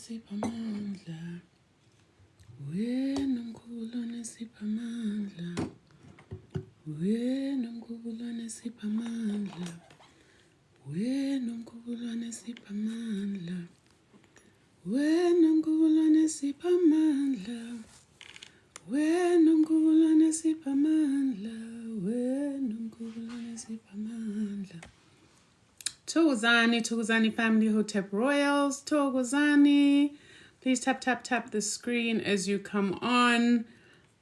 onesipha amandla, wena omkhulu onesipha amandla, wena omkhulu onesipha amandla, wena omkhulu onesipha amandla, wena omkhulu onesipha amandla, wena omkhulu onesipha amandla, wena omkhulu onesipha amandla. Thokozani, Thokozani family, Hotep Royals, Thokozani. Please tap the screen as you come on.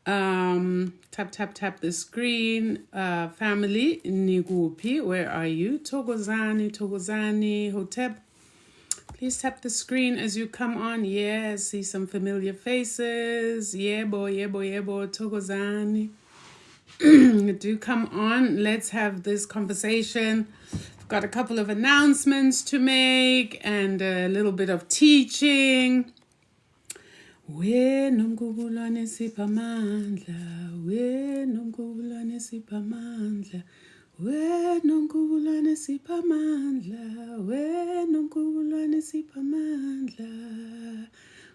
Tap the screen. Family, Nigupi, where are you? Thokozani, Thokozani, Hotep. Please tap the screen as you come on. Yes, see some familiar faces. Yebo, Thokozani. Do come on. Let's have this conversation. Got a couple of announcements to make and a little bit of teaching. Wena omkhulu onesipha amandla, wena omkhulu onesipha amandla, wena omkhulu onesipha amandla, wena omkhulu onesipha amandla.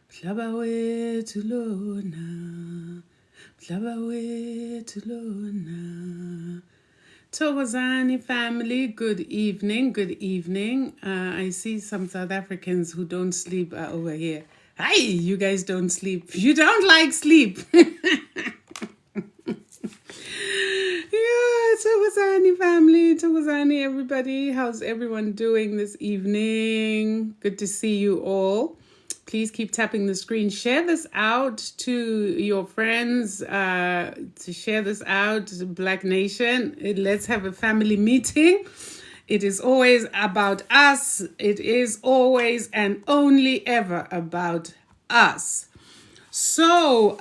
Mhlaba wethu lona, mhlaba wethu lona. Thokozani family, good evening, good evening. I see some South Africans who don't sleep over here. Hi, you guys don't sleep. You don't like sleep. Yeah, Thokozani family, Thokozani everybody. How's everyone doing this evening? Good to see you all. Please keep tapping the screen. Share this out to your friends, to share this out to Black Nation. Let's have a family meeting. It is always about us. It is always and only ever about us. So,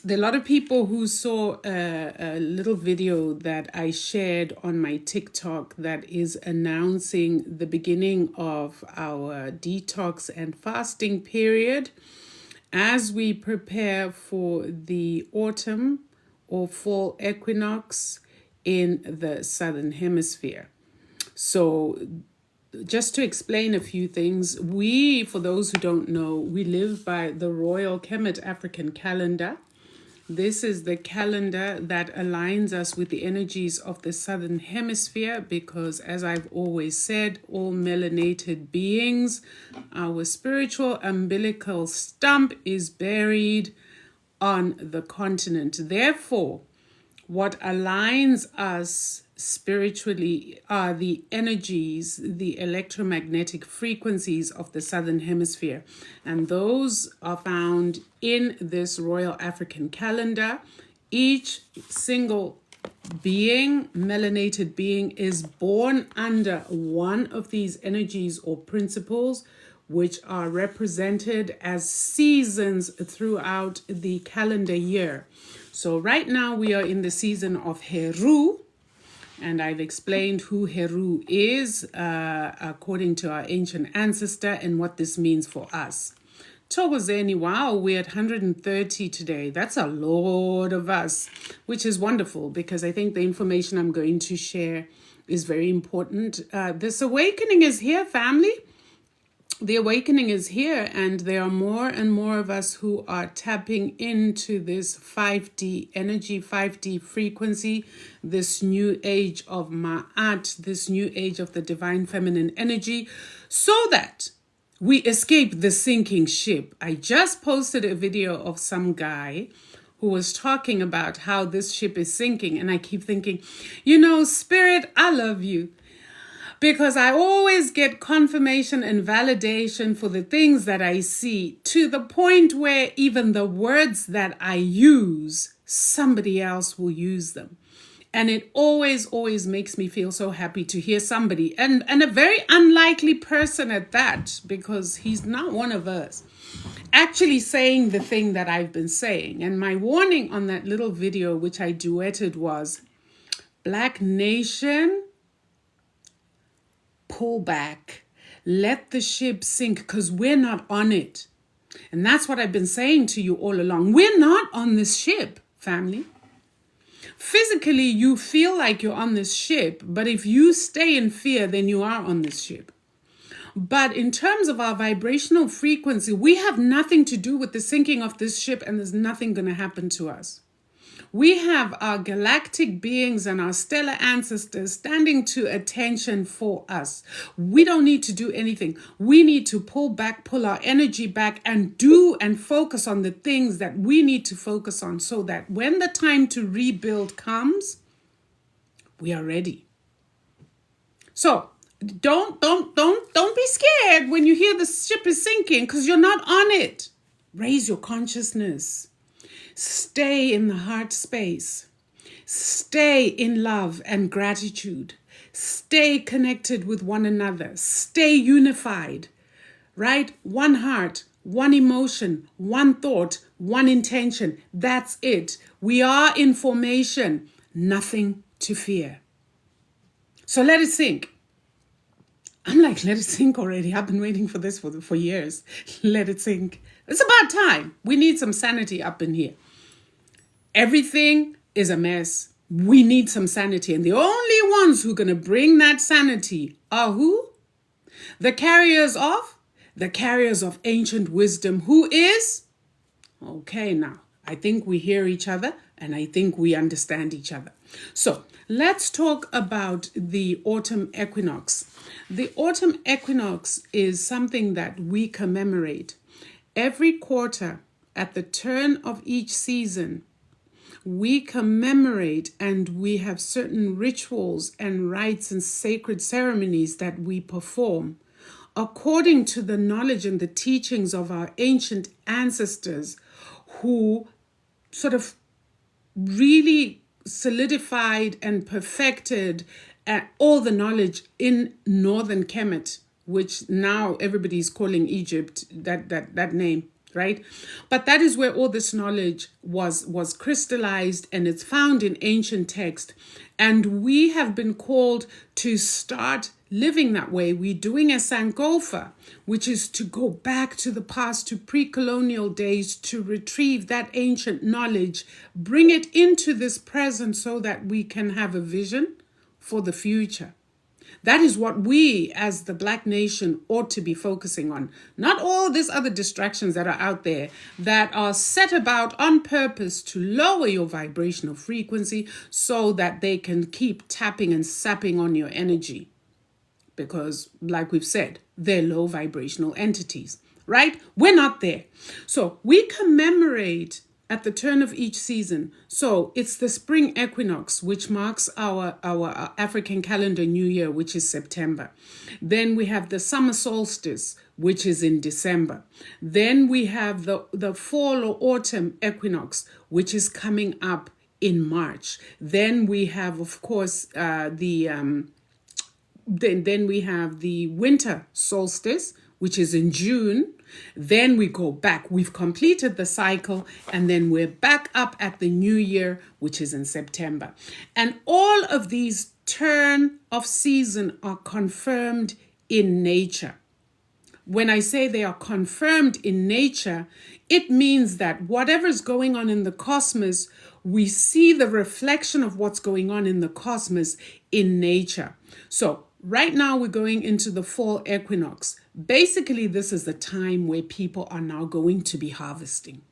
there are a lot of people who saw a little video that I shared on my TikTok that is announcing the beginning of our detox and fasting period as we prepare for the autumn or fall equinox in the Southern Hemisphere. So just to explain a few things, for those who don't know, we live by the Royal Kemet African calendar. This is the calendar that aligns us with the energies of the Southern Hemisphere because, as I've always said, all melanated beings, our spiritual umbilical stump is buried on the continent. Therefore, what aligns us spiritually are the energies, the electromagnetic frequencies of the Southern Hemisphere. And those are found in this Royal African calendar. Each single being, melanated being, is born under one of these energies or principles, which are represented as seasons throughout the calendar year. So right now we are in the season of Heru, and I've explained who Heru is according to our ancient ancestor and what this means for us. Thokozeni, wow, we're at 130 today. That's a lot of us, which is wonderful because I think the information I'm going to share is very important. This awakening is here, family. The awakening is here, and there are more and more of us who are tapping into this 5D energy, 5D frequency, this new age of Ma'at, this new age of the divine feminine energy, so that we escape the sinking ship. I just posted a video of some guy who was talking about how this ship is sinking, and I keep thinking, you know, Spirit, I love you. Because I always get confirmation and validation for the things that I see, to the point where even the words that I use, somebody else will use them. And it always makes me feel so happy to hear somebody, and a very unlikely person at that, because he's not one of us, actually saying the thing that I've been saying. And my warning on that little video, which I duetted, was, Black Nation, pull back, let the ship sink, because we're not on it. And that's what I've been saying to you all along. We're not on this ship, family. Physically, you feel like you're on this ship, but if you stay in fear, then you are on this ship. But in terms of our vibrational frequency, we have nothing to do with the sinking of this ship, and there's nothing going to happen to us. We have our galactic beings and our stellar ancestors standing to attention for us. We don't need to do anything. We need to pull our energy back and do and focus on the things that we need to focus on, so that when the time to rebuild comes, we are ready. So don't be scared when you hear the ship is sinking, because you're not on it. Raise your consciousness. Stay in the heart space. Stay in love and gratitude. Stay connected with one another. Stay unified, right? One heart, one emotion, one thought, one intention. That's it. We are in formation. Nothing to fear. So let it sink. I'm like, let it sink already. I've been waiting for this for years. Let it sink. It's about time. We need some sanity up in here. Everything is a mess. We need some sanity. And the only ones who are going to bring that sanity are who? The carriers of ancient wisdom. Who is? Okay, now, I think we hear each other and I think we understand each other. So let's talk about the autumn equinox. The autumn equinox is something that we commemorate every quarter at the turn of each season. We commemorate, and we have certain rituals and rites and sacred ceremonies that we perform according to the knowledge and the teachings of our ancient ancestors, who sort of really solidified and perfected all the knowledge in northern Kemet, which now everybody's calling Egypt that name, right? But that is where all this knowledge was crystallized, and it's found in ancient text. And we have been called to start living that way. We're doing a Sankofa, which is to go back to the past, to pre-colonial days, to retrieve that ancient knowledge, bring it into this present so that we can have a vision for the future. That is what we as the Black nation ought to be focusing on. Not all these other distractions that are out there that are set about on purpose to lower your vibrational frequency so that they can keep tapping and sapping on your energy. Because like we've said, they're low vibrational entities, right? We're not there. So we commemorate at the turn of each season. So it's the spring equinox, which marks our African calendar new year, which is September. Then we have the summer solstice, which is in December. Then we have the fall or autumn equinox, which is coming up in March. Then we have, of course, then we have the winter solstice, which is in June. Then we go back. We've completed the cycle, and then we're back up at the new year, which is in September. And all of these turn of season are confirmed in nature. When I say they are confirmed in nature, it means that whatever's going on in the cosmos, we see the reflection of what's going on in the cosmos in nature. So right now we're going into the fall equinox. Basically, this is the time where people are now going to be harvesting.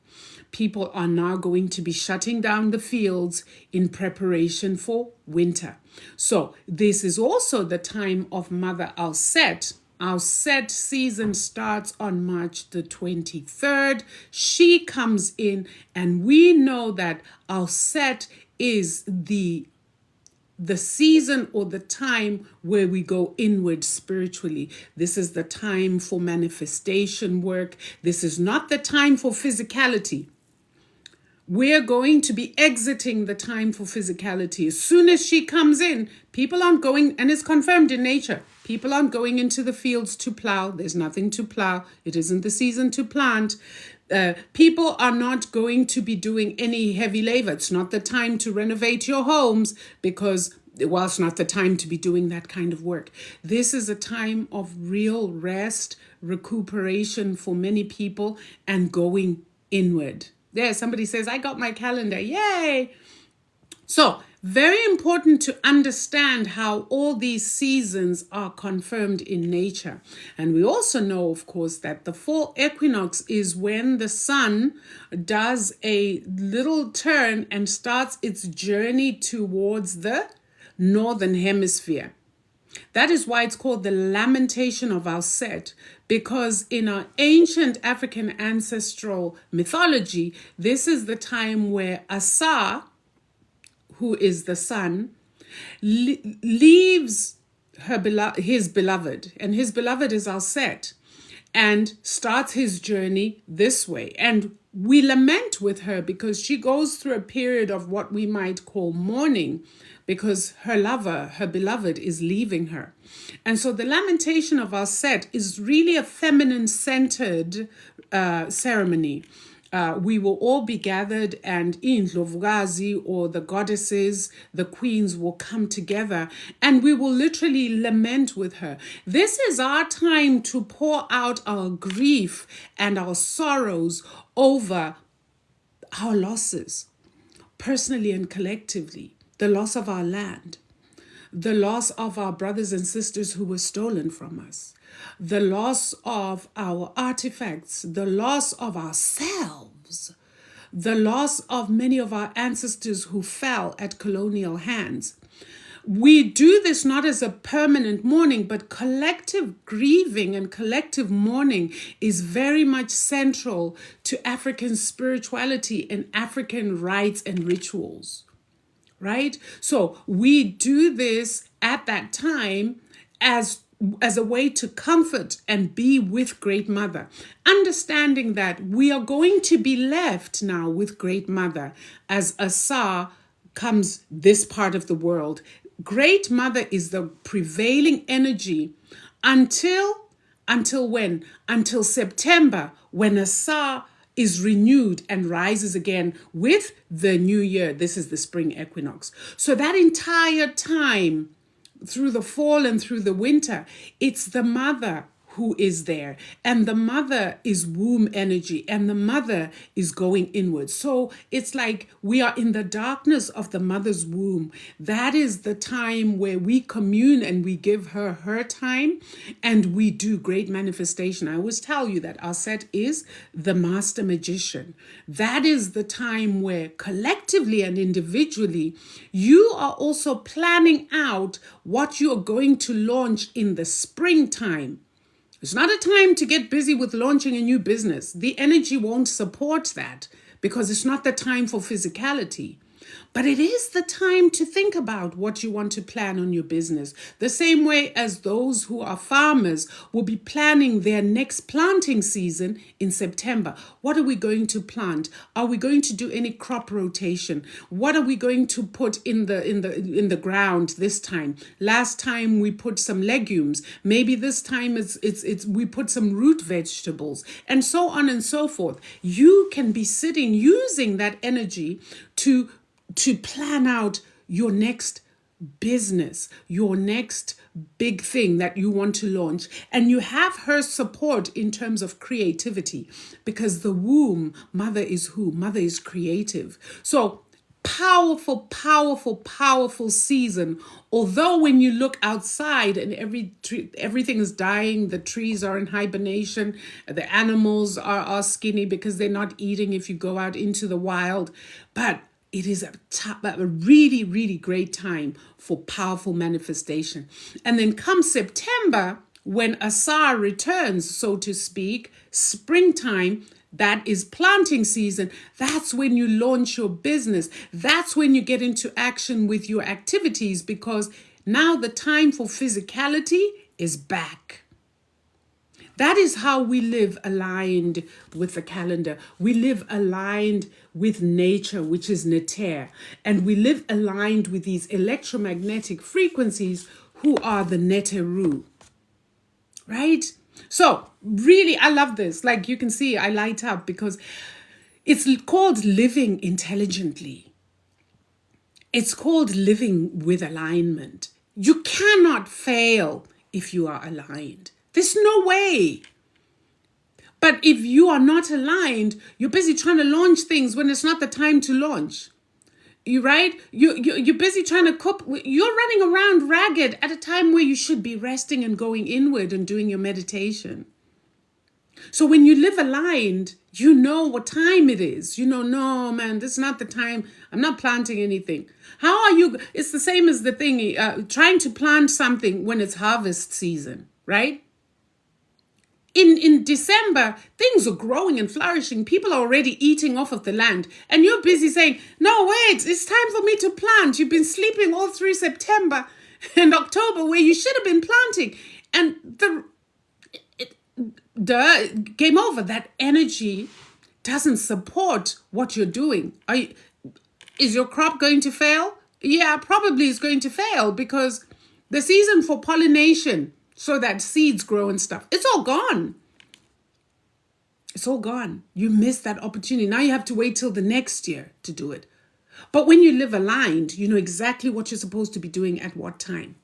People are now going to be shutting down the fields in preparation for winter. So this is also the time of Mother Auset. Auset season starts on March the 23rd. She comes in, and we know that Auset is the season or the time where we go inward spiritually. This is the time for manifestation work. This is not the time for physicality. We're going to be exiting the time for physicality. As soon as she comes in, people aren't going, and it's confirmed in nature, people aren't going into the fields to plow. There's nothing to plow. It isn't the season to plant. People are not going to be doing any heavy labor. It's not the time to renovate your homes because, well, it's not the time to be doing that kind of work. This is a time of real rest, recuperation for many people, and going inward. There, somebody says, I got my calendar. Yay! So Very important to understand how all these seasons are confirmed in nature. And we also know, of course, that the fall equinox is when the sun does a little turn and starts its journey towards the northern hemisphere. That is why it's called the Lamentation of Auset, because in our ancient African ancestral mythology, this is the time where Aset, who is the sun, leaves his beloved, and his beloved is Aset, and starts his journey this way. And we lament with her because she goes through a period of what we might call mourning, because her lover, her beloved, is leaving her. And so the Lamentation of Auset is really a feminine-centered ceremony. We will all be gathered, and Indlovukazi, or the goddesses, the queens, will come together, and we will literally lament with her. This is our time to pour out our grief and our sorrows over our losses, personally and collectively. The loss of our land, the loss of our brothers and sisters who were stolen from us, the loss of our artifacts, the loss of ourselves, the loss of many of our ancestors who fell at colonial hands. We do this not as a permanent mourning, but collective grieving and collective mourning is very much central to African spirituality and African rites and rituals. Right? So we do this at that time as a way to comfort and be with Great Mother, understanding that we are going to be left now with Great Mother as Aset comes this part of the world. Great Mother is the prevailing energy until when? Until September, when Aset is renewed and rises again with the new year. This is the spring equinox. So that entire time, through the fall and through the winter, it's the mother who is there, and the mother is womb energy, and the mother is going inward. So it's like we are in the darkness of the mother's womb. That is the time where we commune and we give her her time, and we do great manifestation. I always tell you that Aset is the master magician. That is the time where collectively and individually you are also planning out what you are going to launch in the springtime. It's not a time to get busy with launching a new business. The energy won't support that because it's not the time for physicality. But it is the time to think about what you want to plan on your business. The same way as those who are farmers will be planning their next planting season in September. What are we going to plant? Are we going to do any crop rotation? What are we going to put in the ground this time? Last time we put some legumes. Maybe this time it's we put some root vegetables, and so on and so forth. You can be sitting using that energy to plan out your next business, your next big thing that you want to launch. And you have her support in terms of creativity, because the womb, mother is who? Mother is creative. So powerful, powerful, powerful season. Although when you look outside and everything is dying, the trees are in hibernation, the animals are skinny because they're not eating if you go out into the wild. But it is a really, really great time for powerful manifestation. And then come September, when Aset returns, so to speak, springtime, that is planting season. That's when you launch your business. That's when you get into action with your activities, because now the time for physicality is back. That is how we live aligned with the calendar. We live aligned with nature, which is Neter. And we live aligned with these electromagnetic frequencies, who are the Neteru. Right? So really, I love this. Like you can see, I light up because it's called living intelligently. It's called living with alignment. You cannot fail if you are aligned. There's no way. But if you are not aligned, you're busy trying to launch things when it's not the time to launch. You're busy trying to cope. You're running around ragged at a time where you should be resting and going inward and doing your meditation. So when you live aligned, you know what time it is. You know, no, man, this is not the time. I'm not planting anything. How are you? It's the same as the thing, trying to plant something when it's harvest season, right? In December, things are growing and flourishing. People are already eating off of the land. And you're busy saying, no, wait, it's time for me to plant. You've been sleeping all through September and October where you should have been planting. And game over. That energy doesn't support what you're doing. Is your crop going to fail? Yeah, probably it's going to fail because the season for pollination, so that seeds grow and stuff, it's all gone. It's all gone. You missed that opportunity. Now you have to wait till the next year to do it. But when you live aligned, you know exactly what you're supposed to be doing at what time.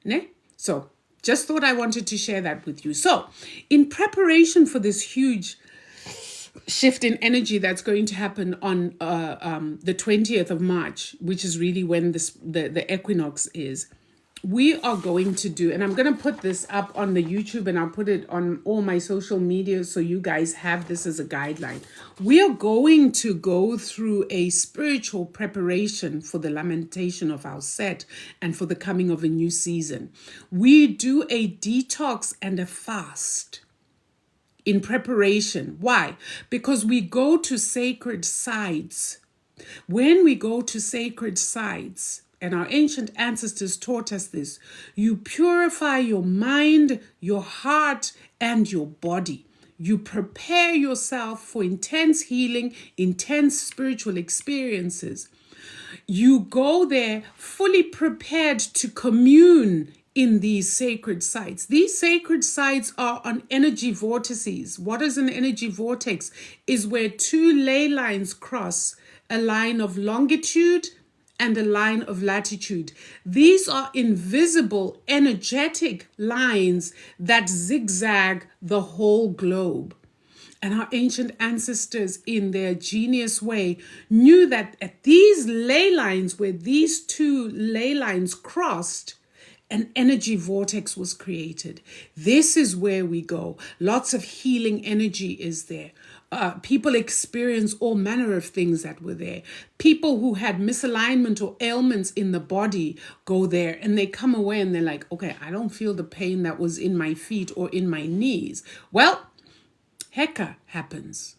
Ne? So just thought I wanted to share that with you. So in preparation for this huge shift in energy that's going to happen on the 20th of March, which is really when the equinox is, we are going to do, and I'm going to put this up on the YouTube and I'll put it on all my social media so you guys have this as a guideline. We are going to go through a spiritual preparation for the Lamentation of Auset and for the coming of a new season. We do a detox and a fast in preparation. Why? Because we go to sacred sites. When we go to sacred sites, and our ancient ancestors taught us this, you purify your mind, your heart, and your body. You prepare yourself for intense healing, intense spiritual experiences. You go there fully prepared to commune in these sacred sites. These sacred sites are on energy vortices. What is an energy vortex? Is where two ley lines cross, a line of longitude and a line of latitude. These are invisible, energetic lines that zigzag the whole globe. And our ancient ancestors, in their genius way, knew that at these ley lines, where these two ley lines crossed, an energy vortex was created. This is where we go. Lots of healing energy is there. People experience all manner of things that were there. People who had misalignment or ailments in the body go there and they come away and they're like, okay, I don't feel the pain that was in my feet or in my knees. Well, Heka happens,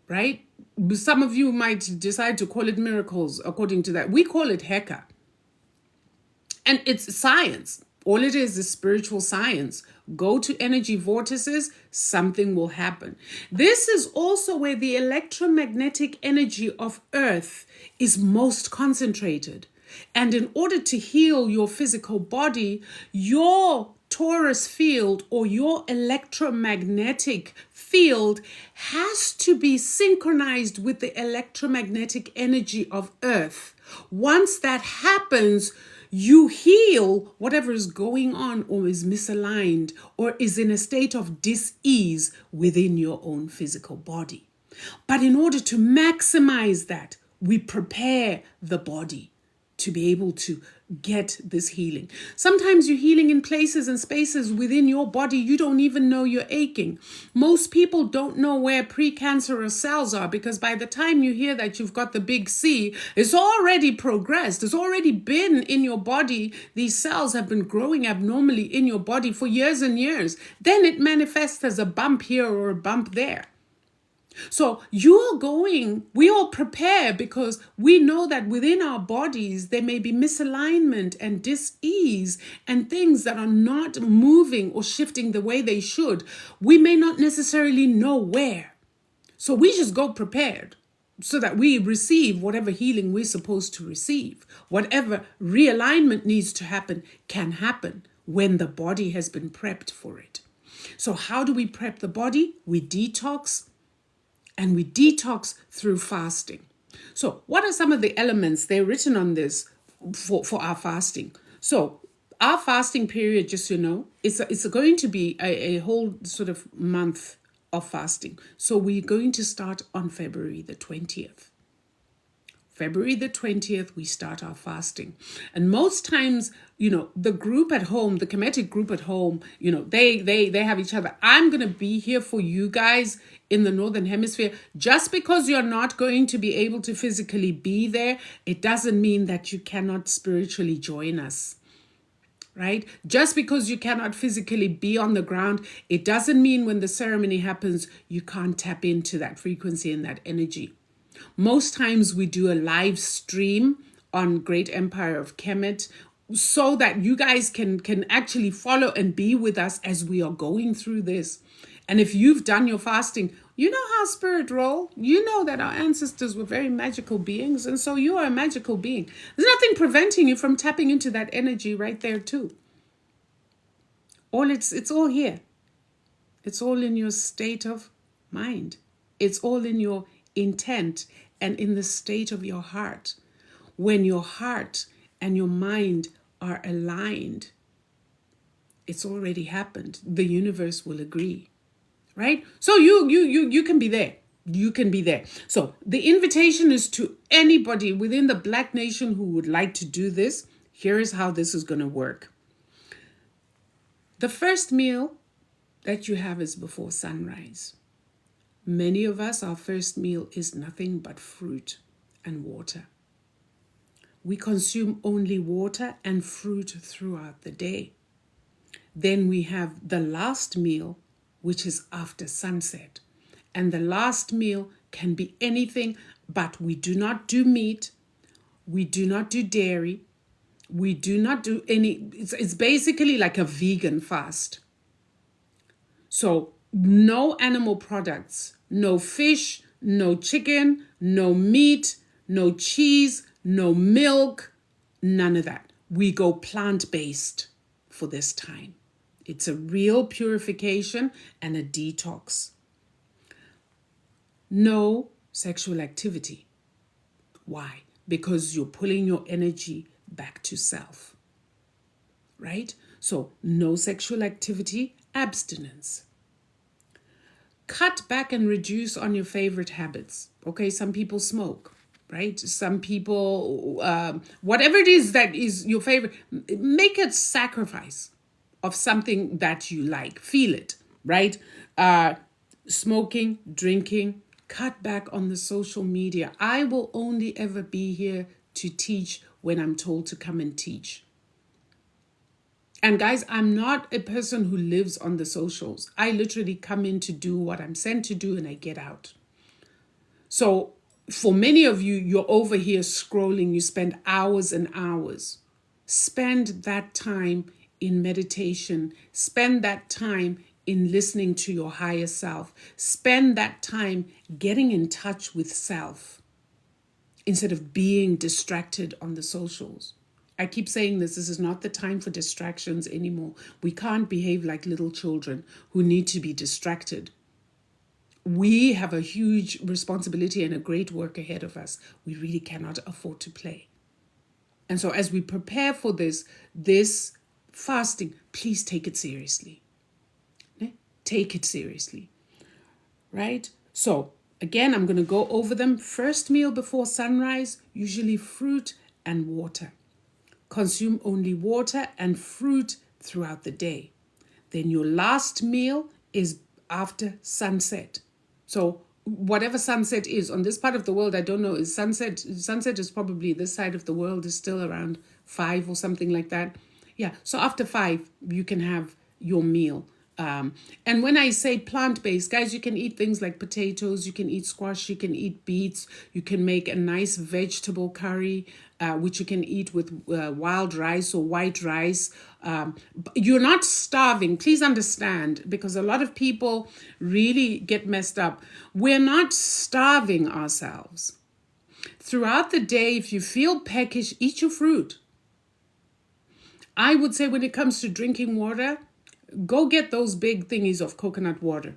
right? Some of you might decide to call it miracles according to that. We call it Heka. And it's science. All it is spiritual science. Go to energy vortices, something will happen. This is also where the electromagnetic energy of Earth is most concentrated. And in order to heal your physical body, your torus field or your electromagnetic field has to be synchronized with the electromagnetic energy of Earth. Once that happens, you heal whatever is going on or is misaligned or is in a state of dis-ease within your own physical body. But in order to maximize that, we prepare the body to be able to get this healing. Sometimes you're healing in places and spaces within your body you don't even know you're aching. Most people don't know where precancerous cells are because by the time you hear that you've got the big C, it's already progressed. It's already been in your body. These cells have been growing abnormally in your body for years and years. Then it manifests as a bump here or a bump there. So we all prepare because we know that within our bodies, there may be misalignment and dis-ease and things that are not moving or shifting the way they should. We may not necessarily know where. So we just go prepared so that we receive whatever healing we're supposed to receive. Whatever realignment needs to happen can happen when the body has been prepped for it. So how do we prep the body? We detox. And we detox through fasting. So what are some of the elements? They're written on this for our fasting. So our fasting period, just so you know, it's going to be a whole sort of month of fasting. So we're going to start on February the 20th. February the 20th, we start our fasting. And most times, the group at home, the Kemetic group at home, they have each other. I'm going to be here for you guys in the Northern Hemisphere. Just because you're not going to be able to physically be there, it doesn't mean that you cannot spiritually join us. Right? Just because you cannot physically be on the ground, it doesn't mean when the ceremony happens, you can't tap into that frequency and that energy. Most times we do a live stream on Great Empire of Kemet so that you guys can actually follow and be with us as we are going through this. And if you've done your fasting, you know how spirit roll. You know that our ancestors were very magical beings, and so you are a magical being. There's nothing preventing you from tapping into that energy right there too. It's all here. It's all in your state of mind. It's all in your intent and in the state of your heart. When your heart and your mind are aligned, it's already happened. The universe will agree. Right? So you can be there. You can be there. So the invitation is to anybody within the Black nation who would like to do this. Here is how this is going to work. The first meal that you have is before sunrise. Many of us, our first meal is nothing but fruit and water. We consume only water and fruit throughout the day. Then we have the last meal, which is after sunset. And the last meal can be anything, but we do not do meat. We do not do dairy. We do not do any, it's basically like a vegan fast. So no animal products, no fish, no chicken, no meat, no cheese, no milk, none of that. We go plant-based for this time. It's a real purification and a detox. No sexual activity. Why? Because you're pulling your energy back to self. Right? So no sexual activity, abstinence. Cut back and reduce on your favorite habits. Okay, some people smoke, right? Some people, whatever it is that is your favorite, make a sacrifice of something that you like. Feel it, right? Smoking, drinking, cut back on the social media. I will only ever be here to teach when I'm told to come and teach. And guys, I'm not a person who lives on the socials. I literally come in to do what I'm sent to do and I get out. So for many of you, you're over here scrolling. You spend hours and hours. Spend that time in meditation. Spend that time in listening to your higher self. Spend that time getting in touch with self instead of being distracted on the socials. I keep saying this is not the time for distractions anymore. We can't behave like little children who need to be distracted. We have a huge responsibility and a great work ahead of us. We really cannot afford to play. And so as we prepare for this fasting, please take it seriously. Take it seriously. Right? So again, I'm going to go over them. First meal before sunrise, usually fruit and water. Consume only water and fruit throughout the day. Then your last meal is after sunset. So whatever sunset is on this part of the world, I don't know, is sunset is probably this side of the world is still around 5 or something like that. Yeah, so after 5, you can have your meal. And when I say plant-based, guys, you can eat things like potatoes, you can eat squash, you can eat beets, you can make a nice vegetable curry, which you can eat with wild rice or white rice. You're not starving. Please understand, because a lot of people really get messed up. We're not starving ourselves. Throughout the day, if you feel peckish, eat your fruit. I would say when it comes to drinking water, go get those big thingies of coconut water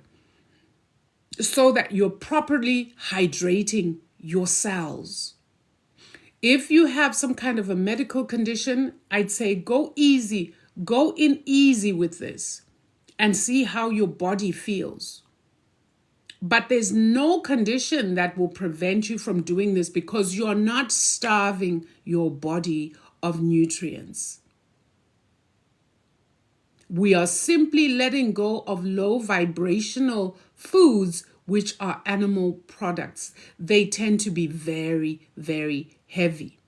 so that you're properly hydrating your cells. If you have some kind of a medical condition, I'd say go easy, go in easy with this and see how your body feels. But there's no condition that will prevent you from doing this because you're not starving your body of nutrients. We are simply letting go of low vibrational foods, which are animal products. They tend to be very, very heavy.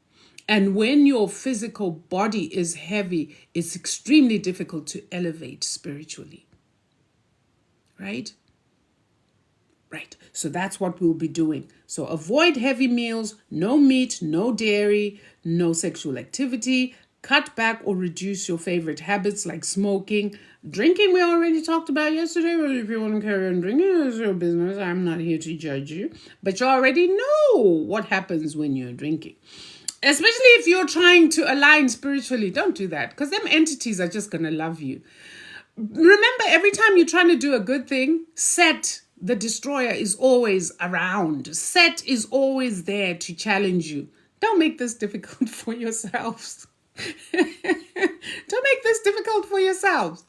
And when your physical body is heavy, it's extremely difficult to elevate spiritually. Right? Right. So that's what we'll be doing. So avoid heavy meals, no meat, no dairy, no sexual activity. Cut back or reduce your favorite habits like smoking. Drinking, we already talked about yesterday. Well, if you want to carry on drinking, it's your business. I'm not here to judge you. But you already know what happens when you're drinking. Especially if you're trying to align spiritually. Don't do that, because them entities are just going to love you. Remember, every time you're trying to do a good thing, Set, the destroyer, is always around. Set is always there to challenge you. Don't make this difficult for yourselves. Don't make this difficult for yourselves.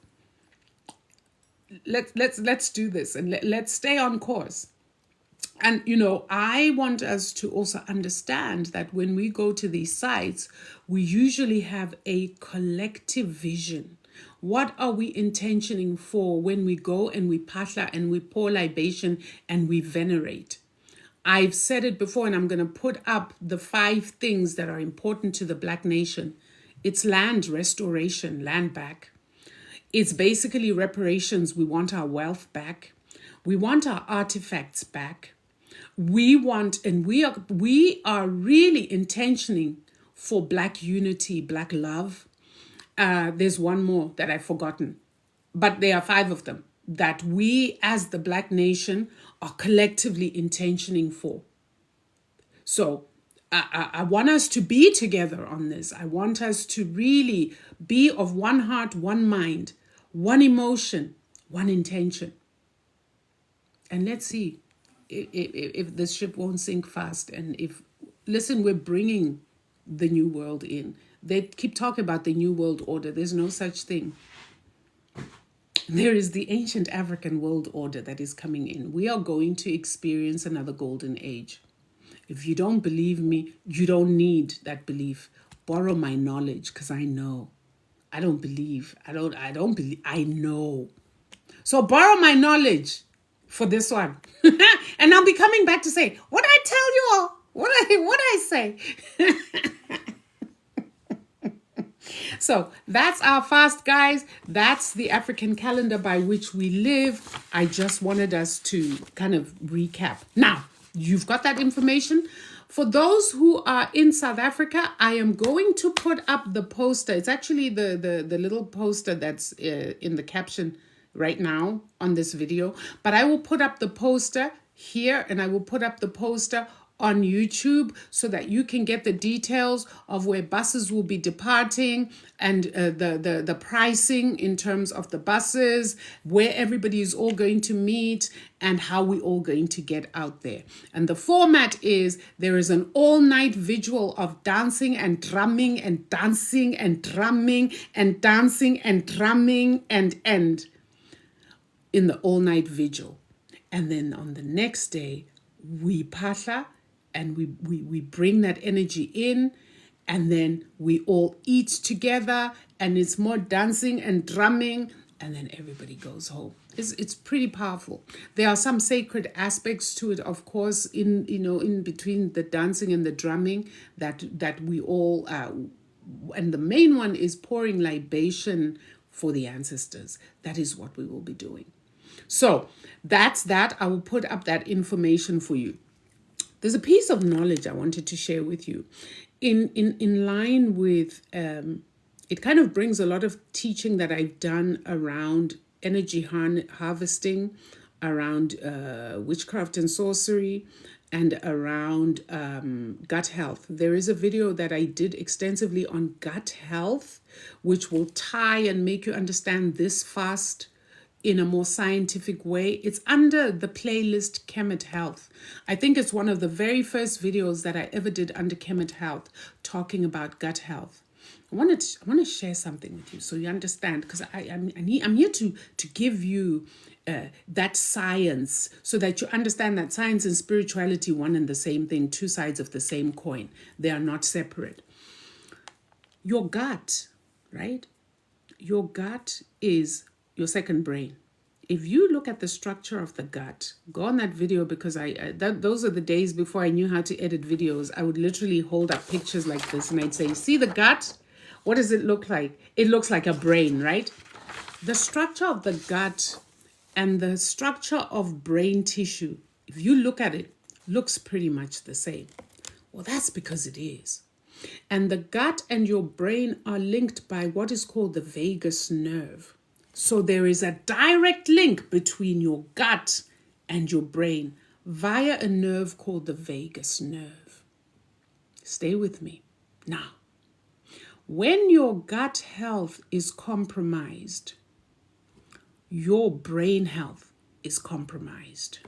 Let's do this, and let's stay on course. And, I want us to also understand that when we go to these sites, we usually have a collective vision. What are we intentioning for when we go and we phahla and we pour libation and we venerate? I've said it before, and I'm going to put up the 5 things that are important to the Black nation. It's land restoration, land back. It's basically reparations. We want our wealth back. We want our artifacts back. We want, and we are really intentioning for Black unity, Black love. There's one more that I've forgotten, but there are 5 of them that we as the Black nation are collectively intentioning for. So I want us to be together on this. I want us to really be of one heart, one mind, one emotion, one intention. And let's see if this ship won't sink fast. And listen, we're bringing the new world in. They keep talking about the new world order. There's no such thing. There is the ancient African world order that is coming in. We are going to experience another golden age. If you don't believe me, you don't need that belief. Borrow my knowledge, because I know. I don't believe. I don't believe. I know. So borrow my knowledge for this one. And I'll be coming back to say, what I tell you all? What I say? So that's our fast, guys. That's the African calendar by which we live. I just wanted us to kind of recap. Now, you've got that information. For those who are in South Africa, I am going to put up the poster. It's actually the little poster that's in the caption right now on this video. But I will put up the poster here, and I will put up the poster on YouTube so that you can get the details of where buses will be departing and the pricing in terms of the buses, where everybody is all going to meet, and how we all going to get out there. And the format is there is an all-night vigil of dancing and drumming and dancing and drumming and dancing and drumming and end in the all-night vigil. And then on the next day, we phahla, and we bring that energy in, and then we all eat together, and it's more dancing and drumming, and then everybody goes home. It's pretty powerful. There are some sacred aspects to it, of course, in between the dancing and the drumming that we all and the main one is pouring libation for the ancestors. That is what we will be doing. So that's that. I will put up that information for you. There's a piece of knowledge I wanted to share with you. In line with, it kind of brings a lot of teaching that I've done around energy harvesting, around witchcraft and sorcery, and around gut health. There is a video that I did extensively on gut health, which will tie and make you understand this fast in a more scientific way. It's under the playlist Kemet Health. I think it's one of the very first videos that I ever did under Kemet Health, talking about gut health. I want to share something with you so you understand, because I'm here to give you that science, so that you understand that science and spirituality, one and the same thing, two sides of the same coin. They are not separate. Your gut, right? Your gut is your second brain. If you look at the structure of the gut, go on that video, because those are the days before I knew how to edit videos. I would literally hold up pictures like this and I'd say, see the gut? What does it look like? It looks like a brain, right? The structure of the gut and the structure of brain tissue, if you look at it, looks pretty much the same. Well, that's because it is. And the gut and your brain are linked by what is called the vagus nerve. So there is a direct link between your gut and your brain via a nerve called the vagus nerve. Stay with me. Now, when your gut health is compromised, your brain health is compromised.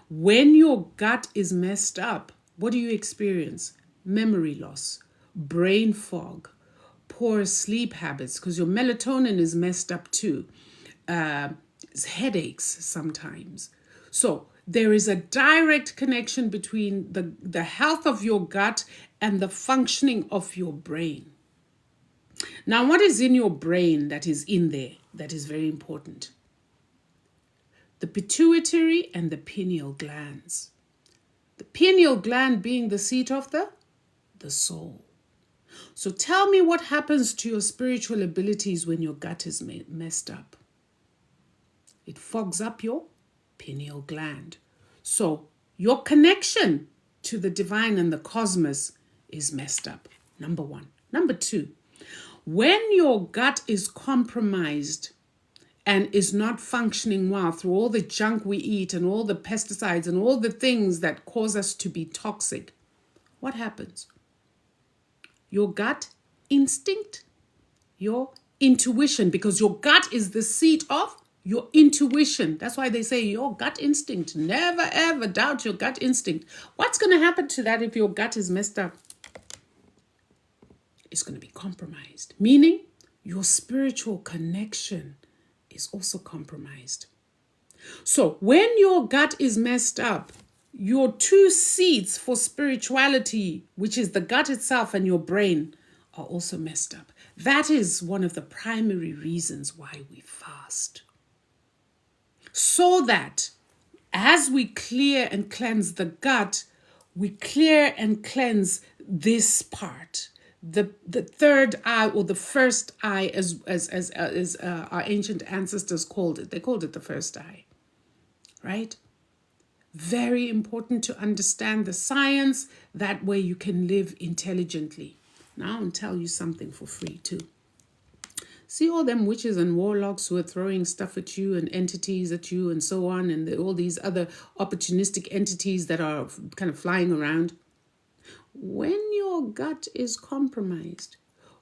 When your gut is messed up, what do you experience? Memory loss, brain fog, poor sleep habits, because your melatonin is messed up too. Headaches sometimes. So there is a direct connection between the health of your gut and the functioning of your brain. Now, what is in your brain that is in there that is very important? The pituitary and the pineal glands. The pineal gland being the seat of the soul. So tell me what happens to your spiritual abilities when your gut is messed up. It fogs up your pineal gland. So your connection to the divine and the cosmos is messed up. Number one. Number two, when your gut is compromised and is not functioning well through all the junk we eat and all the pesticides and all the things that cause us to be toxic, what happens? Your gut instinct, your intuition, because your gut is the seat of your intuition. That's why they say your gut instinct. Never, ever doubt your gut instinct. What's going to happen to that if your gut is messed up? It's going to be compromised, meaning your spiritual connection is also compromised. So when your gut is messed up, your two seats for spirituality, which is the gut itself and your brain, are also messed up. That is one of the primary reasons why we fast. So that as we clear and cleanse the gut, we clear and cleanse this part. The third eye, or the first eye, as our ancient ancestors called it. They called it the first eye, right? Very important to understand the science. That way you can live intelligently. Now I'll tell you something for free too. See all them witches and warlocks who are throwing stuff at you and entities at you and so on, and all these other opportunistic entities that are kind of flying around. When your gut is compromised,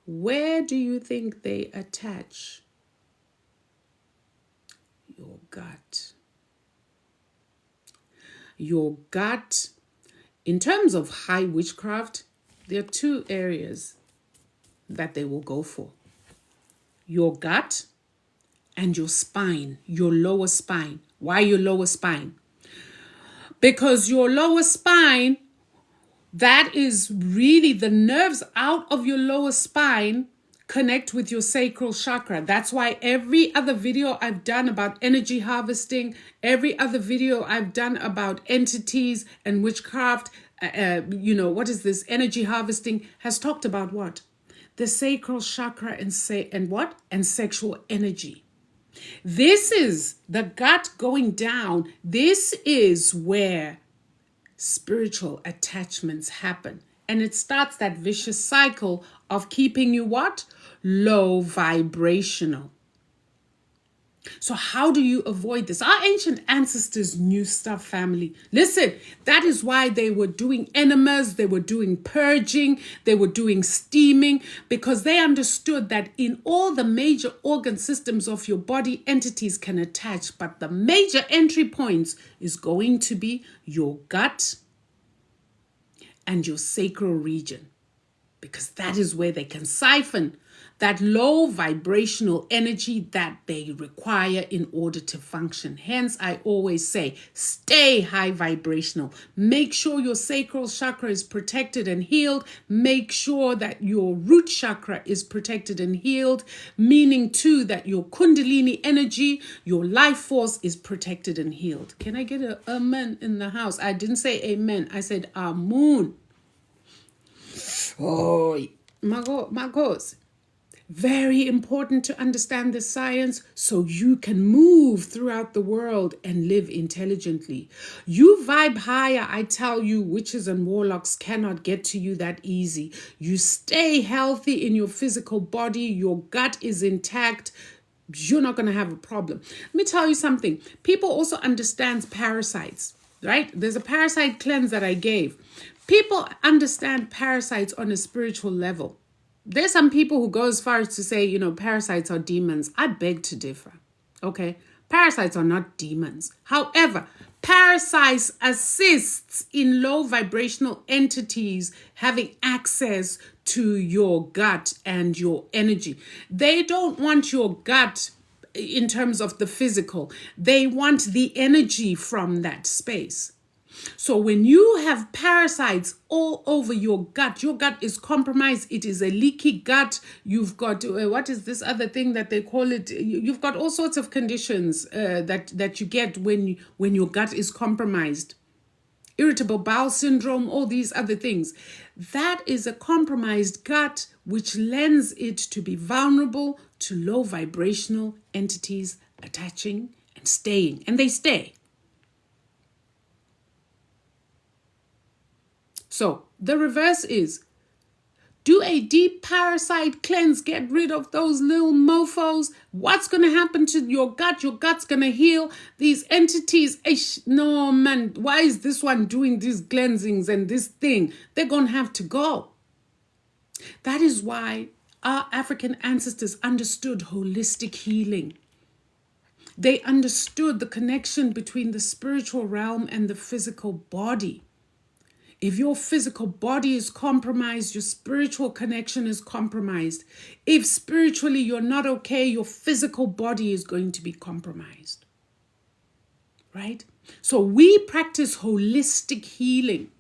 where do you think they attach? Your gut. Your gut. In terms of high witchcraft, there are two areas that they will go for. Your gut and your spine, your lower spine. Why your lower spine? Because your lower spine, that is really the nerves out of your lower spine connect with your sacral chakra. That's why every other video I've done about energy harvesting, every other video I've done about entities and witchcraft, what is this energy harvesting, has talked about what? The sacral chakra and what? And sexual energy. This is the gut going down. This is where spiritual attachments happen. And it starts that vicious cycle of keeping you what? Low vibrational. So how do you avoid this? Our ancient ancestors knew stuff, family. Listen, that is why they were doing enemas, they were doing purging, they were doing steaming, because they understood that in all the major organ systems of your body, entities can attach, but the major entry points is going to be your gut and your sacral region, because that is where they can siphon that low vibrational energy that they require in order to function. Hence, I always say, stay high vibrational. Make sure your sacral chakra is protected and healed. Make sure that your root chakra is protected and healed, meaning too that your kundalini energy, your life force is protected and healed. Can I get a amen in the house? I didn't say amen. I said amun. Oh, Magos. Very important to understand the science so you can move throughout the world and live intelligently. You vibe higher, I tell you, witches and warlocks cannot get to you that easy. You stay healthy in your physical body, your gut is intact, you're not going to have a problem. Let me tell you something. People also understand parasites, right? There's a parasite cleanse that I gave. People understand parasites on a spiritual level. There's some people who go as far as to say, parasites are demons. I beg to differ. Okay? Parasites are not demons. However, parasites assists in low vibrational entities having access to your gut and your energy. They don't want your gut in terms of the physical. They want the energy from that space. So when you have parasites all over your gut is compromised. It is a leaky gut. You've got, what is this other thing that they call it? You've got all sorts of conditions that you get when your gut is compromised. Irritable bowel syndrome, all these other things. That is a compromised gut, which lends it to be vulnerable to low vibrational entities attaching and staying. And they stay. So the reverse is, do a deep parasite cleanse, get rid of those little mofos. What's going to happen to your gut? Your gut's going to heal. These entities, no man, why is this one doing these cleansings and this thing? They're going to have to go. That is why our African ancestors understood holistic healing. They understood the connection between the spiritual realm and the physical body. If your physical body is compromised, your spiritual connection is compromised. If spiritually you're not okay, your physical body is going to be compromised. Right? So we practice holistic healing.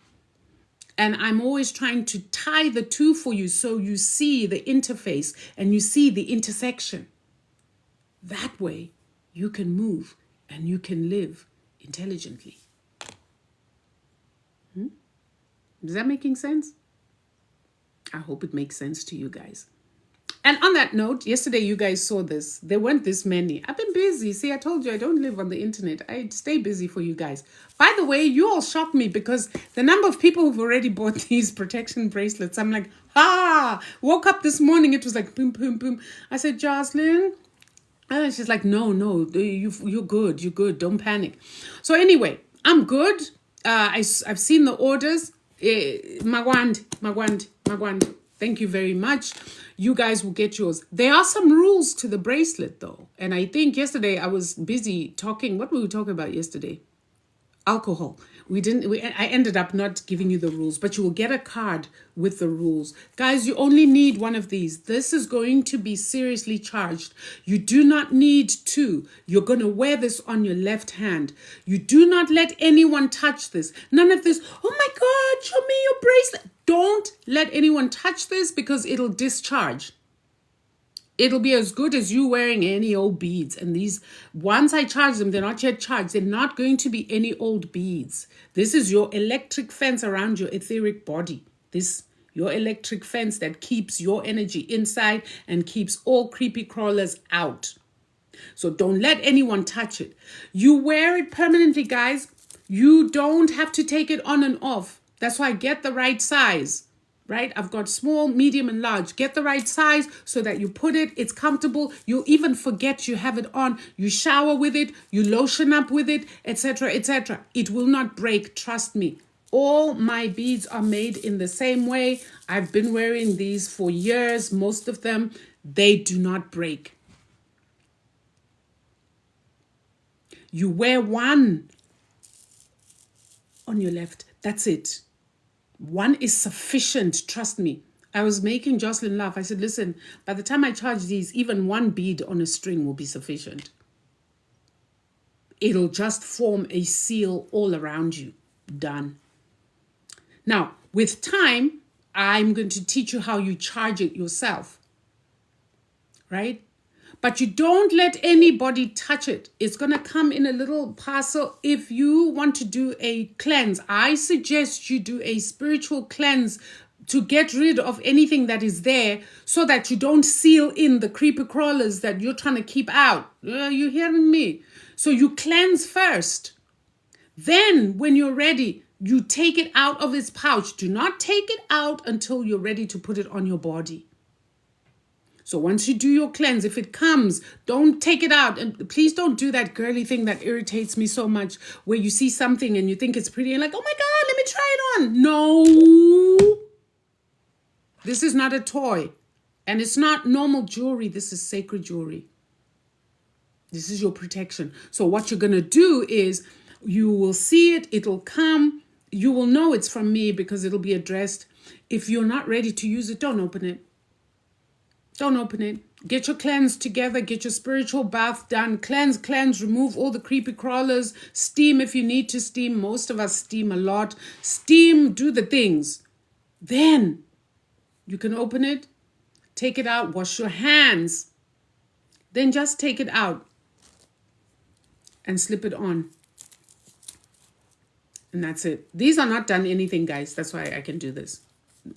And I'm always trying to tie the two for you so you see the interface and you see the intersection. That way you can move and you can live intelligently. Is that making sense? I hope it makes sense to you guys. And on that note, yesterday you guys saw this. There weren't this many. I've been busy. See, I told you I don't live on the internet. I stay busy for you guys. By the way, you all shocked me because the number of people who've already bought these protection bracelets, I'm like, woke up this morning, it was like, boom, boom, boom. I said, Jocelyn. And she's like, no, you're good. You're good. Don't panic. So anyway, I'm good. I've seen the orders. Magwand. Thank you very much. You guys will get yours. There are some rules to the bracelet though. And I think yesterday I was busy talking. What were we talking about yesterday? Alcohol. I ended up not giving you the rules, but you will get a card with the rules. Guys, you only need one of these. This is going to be seriously charged. You do not need two. You're going to wear this on your left hand. You do not let anyone touch this. None of this, oh my God, show me your bracelet. Don't let anyone touch this because it'll discharge. It'll be as good as you wearing any old beads. And these, once I charge them, they're not yet charged. They're not going to be any old beads. This is your electric fence around your etheric body. Your electric fence that keeps your energy inside and keeps all creepy crawlers out. So don't let anyone touch it. You wear it permanently, guys. You don't have to take it on and off. That's why get the right size. Right? I've got small, medium, and large. Get the right size so that you put it, it's comfortable. You'll even forget you have it on. You shower with it, you lotion up with it, etc., etc. It will not break, trust me. All my beads are made in the same way. I've been wearing these for years, most of them. They do not break. You wear one on your left. That's it. One is sufficient, trust me. I was making Jocelyn laugh. I said, listen, by the time I charge these, even one bead on a string will be sufficient. It'll just form a seal all around you. Done. Now, with time, I'm going to teach you how you charge it yourself. Right? But you don't let anybody touch it. It's going to come in a little parcel. If you want to do a cleanse, I suggest you do a spiritual cleanse to get rid of anything that is there so that you don't seal in the creeper crawlers that you're trying to keep out. You hearing me? So you cleanse first. Then when you're ready, you take it out of its pouch. Do not take it out until you're ready to put it on your body. So once you do your cleanse, if it comes, don't take it out. And please don't do that girly thing that irritates me so much, where you see something and you think it's pretty and like, oh my God, let me try it on. No. This is not a toy. And it's not normal jewelry. This is sacred jewelry. This is your protection. So what you're going to do is you will see it. It'll come. You will know it's from me because it'll be addressed. If you're not ready to use it, don't open it. Don't open it. Get your cleanse together. Get your spiritual bath done. Cleanse. Remove all the creepy crawlers. Steam if you need to steam. Most of us steam a lot. Steam. Do the things. Then you can open it. Take it out. Wash your hands. Then just take it out and slip it on. And that's it. These are not done anything, guys. That's why I can do this.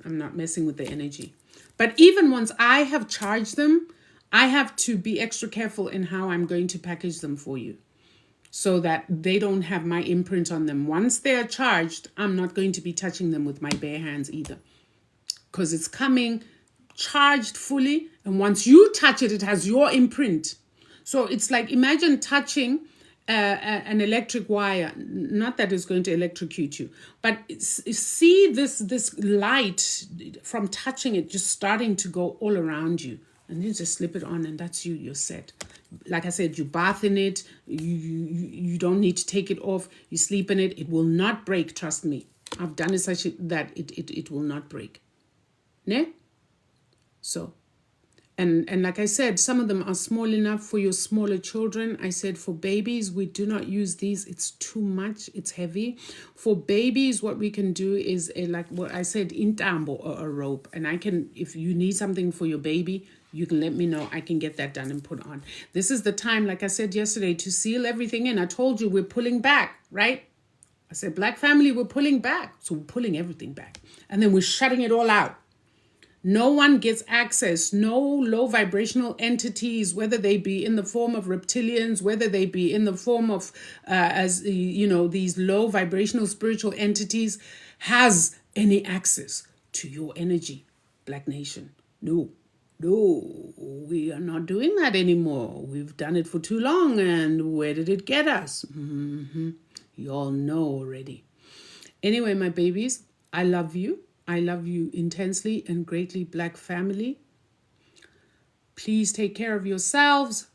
I'm not messing with the energy. But even once I have charged them, I have to be extra careful in how I'm going to package them for you so that they don't have my imprint on them. Once they are charged, I'm not going to be touching them with my bare hands either, because it's coming charged fully. And once you touch it, it has your imprint. So it's like, imagine touching an electric wire. Not that it's going to electrocute you, but see this light from touching it just starting to go all around you, and then just slip it on, and that's you. You're set. Like I said, you bath in it. You don't need to take it off. You sleep in it. It will not break. Trust me. I've done it such that it will not break. Ne? So. And like I said, some of them are small enough for your smaller children. I said for babies, we do not use these. It's too much. It's heavy. For babies, what we can do is like what I said, intambo, or a rope. And I can, if you need something for your baby, you can let me know. I can get that done and put on. This is the time, like I said yesterday, to seal everything in. I told you we're pulling back, right? I said, Black family, we're pulling back. So we're pulling everything back. And then we're shutting it all out. No one gets access. No low vibrational entities, whether they be in the form of reptilians, whether they be in the form of, these low vibrational spiritual entities, has any access to your energy, Black Nation. No, we are not doing that anymore. We've done it for too long. And where did it get us? You all know already. Anyway, my babies, I love you. I love you intensely and greatly, Black family. Please take care of yourselves.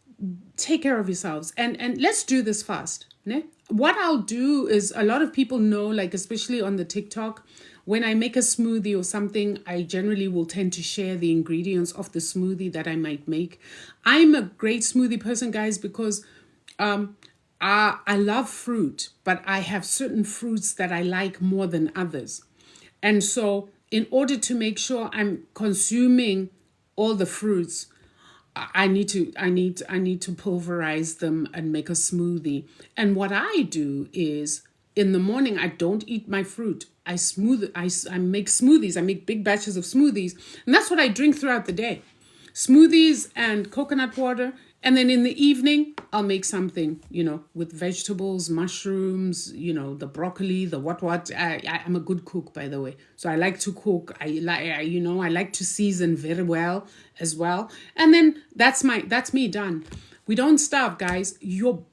Take care of yourselves. And let's do this fast. Ne? What I'll do is, a lot of people know, like especially on the TikTok, when I make a smoothie or something, I generally will tend to share the ingredients of the smoothie that I might make. I'm a great smoothie person, guys, because I love fruit, but I have certain fruits that I like more than others. And so in order to make sure I'm consuming all the fruits, I need to pulverize them and make a smoothie. And what I do is, in the morning, I don't eat my fruit. I make smoothies. I make big batches of smoothies. And that's what I drink throughout the day. Smoothies and coconut water. And then in the evening, I'll make something, with vegetables, mushrooms, the broccoli, the what. I'm a good cook, by the way. So I like to cook. I like to season very well as well. And then that's me done. We don't starve, guys. Your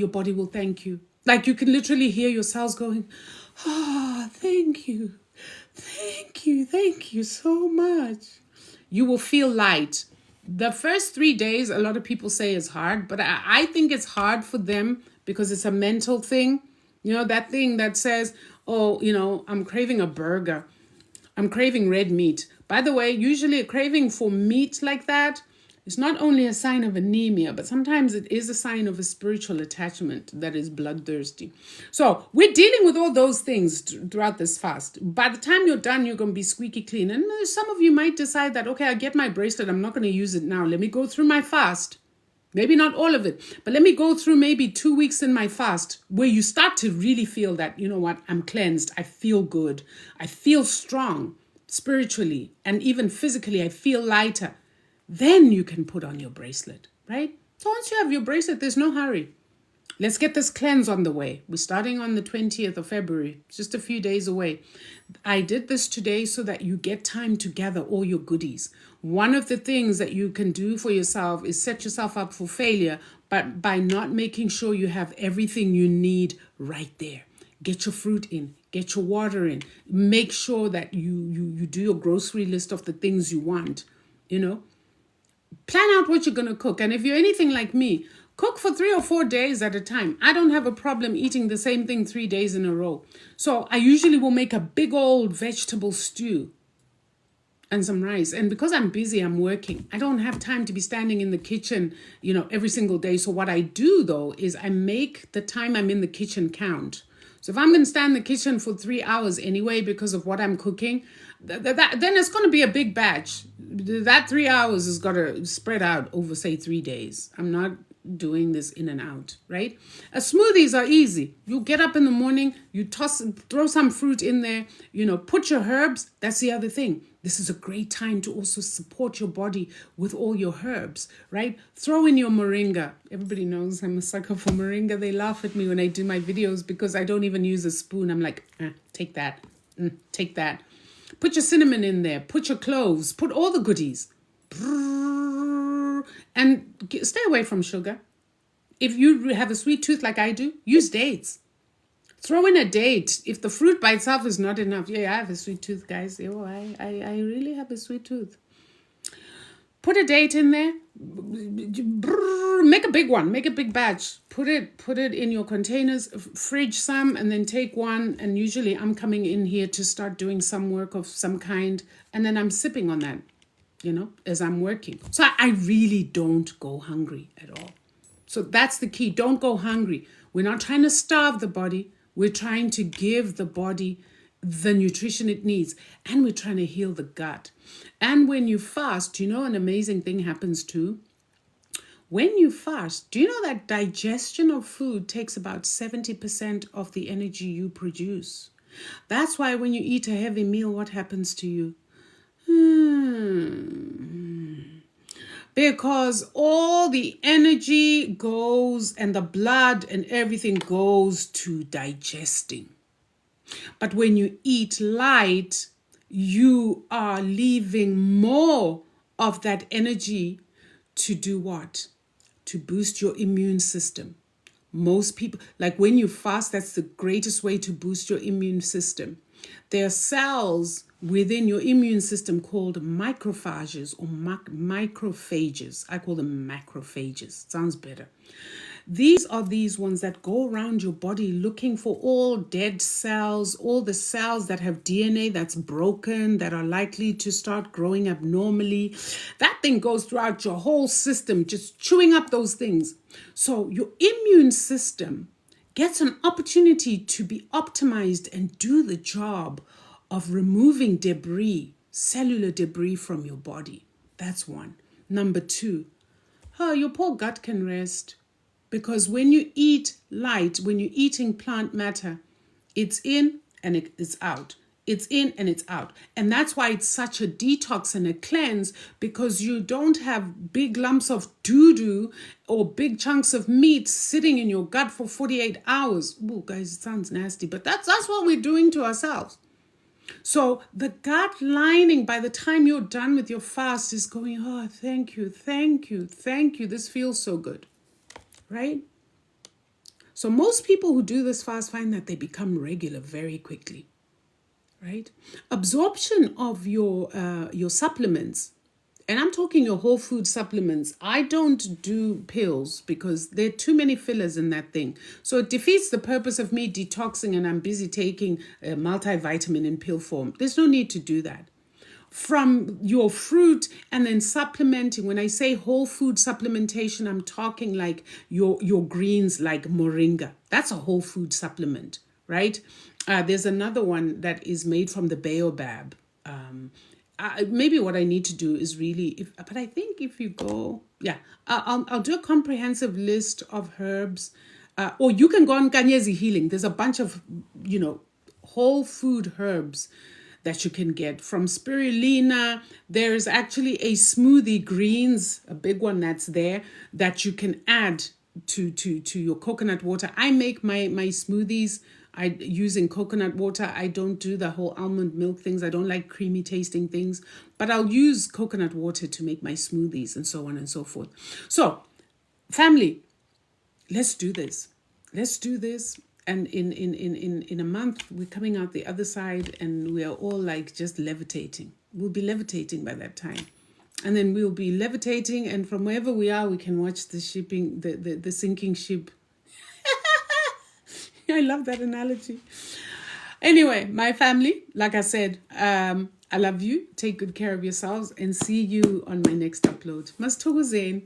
body will thank you. Like, you can literally hear your cells going, thank you. Thank you so much. You will feel light. The first 3 days, a lot of people say is hard, but I think it's hard for them because it's a mental thing. That thing that says, I'm craving a burger. I'm craving red meat. By the way, usually a craving for meat like that is not only a sign of anemia, but sometimes it is a sign of a spiritual attachment that is bloodthirsty. So we're dealing with all those things throughout this fast. By the time you're done, you're going to be squeaky clean. And some of you might decide that, okay, I get my bracelet. I'm not going to use it now. Let me go through my fast. Maybe not all of it, but let me go through maybe 2 weeks in my fast where you start to really feel that, you know what, I'm cleansed. I feel good. I feel strong spiritually and even physically. I feel lighter. Then you can put on your bracelet, right? So once you have your bracelet, there's no hurry. Let's get this cleanse on the way. We're starting on the 20th of February, just a few days away. I did this today so that you get time to gather all your goodies. One of the things that you can do for yourself is set yourself up for failure, but by not making sure you have everything you need right there. Get your fruit in, get your water in. Make sure that you do your grocery list of the things you want, you know. Plan out what you're going to cook. And if you're anything like me, cook for 3 or 4 days at a time. I don't have a problem eating the same thing 3 days in a row. So I usually will make a big old vegetable stew and some rice. And because I'm busy, I'm working. I don't have time to be standing in the kitchen, you know, every single day. So what I do, though, is I make the time I'm in the kitchen count. So if I'm going to stand in the kitchen for 3 hours anyway because of what I'm cooking, then it's going to be a big batch. That 3 hours has got to spread out over, say, 3 days. I'm not doing this in and out, right? Smoothies are easy. You get up in the morning, you throw some fruit in there, you know, put your herbs. That's the other thing. This is a great time to also support your body with all your herbs, right? Throw in your moringa. Everybody knows I'm a sucker for moringa. They laugh at me when I do my videos because I don't even use a spoon. I'm like, take that, take that. Put your cinnamon in there. Put your cloves. Put all the goodies. And stay away from sugar. If you have a sweet tooth like I do, use dates. Throw in a date. If the fruit by itself is not enough. Yeah, I have a sweet tooth, guys. Oh, I really have a sweet tooth. Put a date in there. Make a big one. Make a big batch. Put it in your containers. Fridge some and then take one. And usually I'm coming in here to start doing some work of some kind. And then I'm sipping on that, you know, as I'm working. So I really don't go hungry at all. So that's the key. Don't go hungry. We're not trying to starve the body. We're trying to give the body the nutrition it needs. And we're trying to heal the gut. And when you fast, you know, an amazing thing happens too. When you fast, do you know that digestion of food takes about 70% of the energy you produce? That's why when you eat a heavy meal, what happens to you? Because all the energy goes and the blood and everything goes to digesting. But when you eat light, you are leaving more of that energy to do what? To boost your immune system. Most people, like when you fast, that's the greatest way to boost your immune system. There are cells within your immune system called macrophages or microphages. I call them macrophages. Sounds better. These are these ones that go around your body looking for all dead cells, all the cells that have DNA that's broken, that are likely to start growing abnormally. That thing goes throughout your whole system, just chewing up those things. So your immune system gets an opportunity to be optimized and do the job of removing debris, cellular debris from your body. That's one. Number two, your poor gut can rest. Because when you eat light, when you're eating plant matter, it's in and it's out. It's in and it's out. And that's why it's such a detox and a cleanse, because you don't have big lumps of doo-doo or big chunks of meat sitting in your gut for 48 hours. Oh, guys, it sounds nasty, but that's what we're doing to ourselves. So the gut lining, by the time you're done with your fast, is going, oh, thank you, thank you, thank you. This feels so good. Right? So most people who do this fast find that they become regular very quickly. Right? Absorption of your supplements, and I'm talking your whole food supplements. I don't do pills because there are too many fillers in that thing. So it defeats the purpose of me detoxing and I'm busy taking a multivitamin in pill form. There's no need to do that. from your fruit and then supplementing. When I say whole food supplementation, I'm talking like your greens like moringa. That's a whole food supplement, right? There's another one that is made from the baobab. Maybe what I need to do is really, but I think if you go, I'll do a comprehensive list of herbs, or you can go on Kanyezi Healing. There's a bunch of, whole food herbs that you can get from spirulina. There's actually a smoothie greens, a big one that's there, that you can add to your coconut water. I make my smoothies using coconut water. I don't do the whole almond milk things. I don't like creamy tasting things, but I'll use coconut water to make my smoothies and so on and so forth. So, family, let's do this. Let's do this. And in a month, we're coming out the other side and we are all like just levitating. We'll be levitating by that time. And then we'll be levitating, and from wherever we are, we can watch the sinking ship. I love that analogy. Anyway, my family, like I said, I love you. Take good care of yourselves and see you on my next upload. Masithokozeni.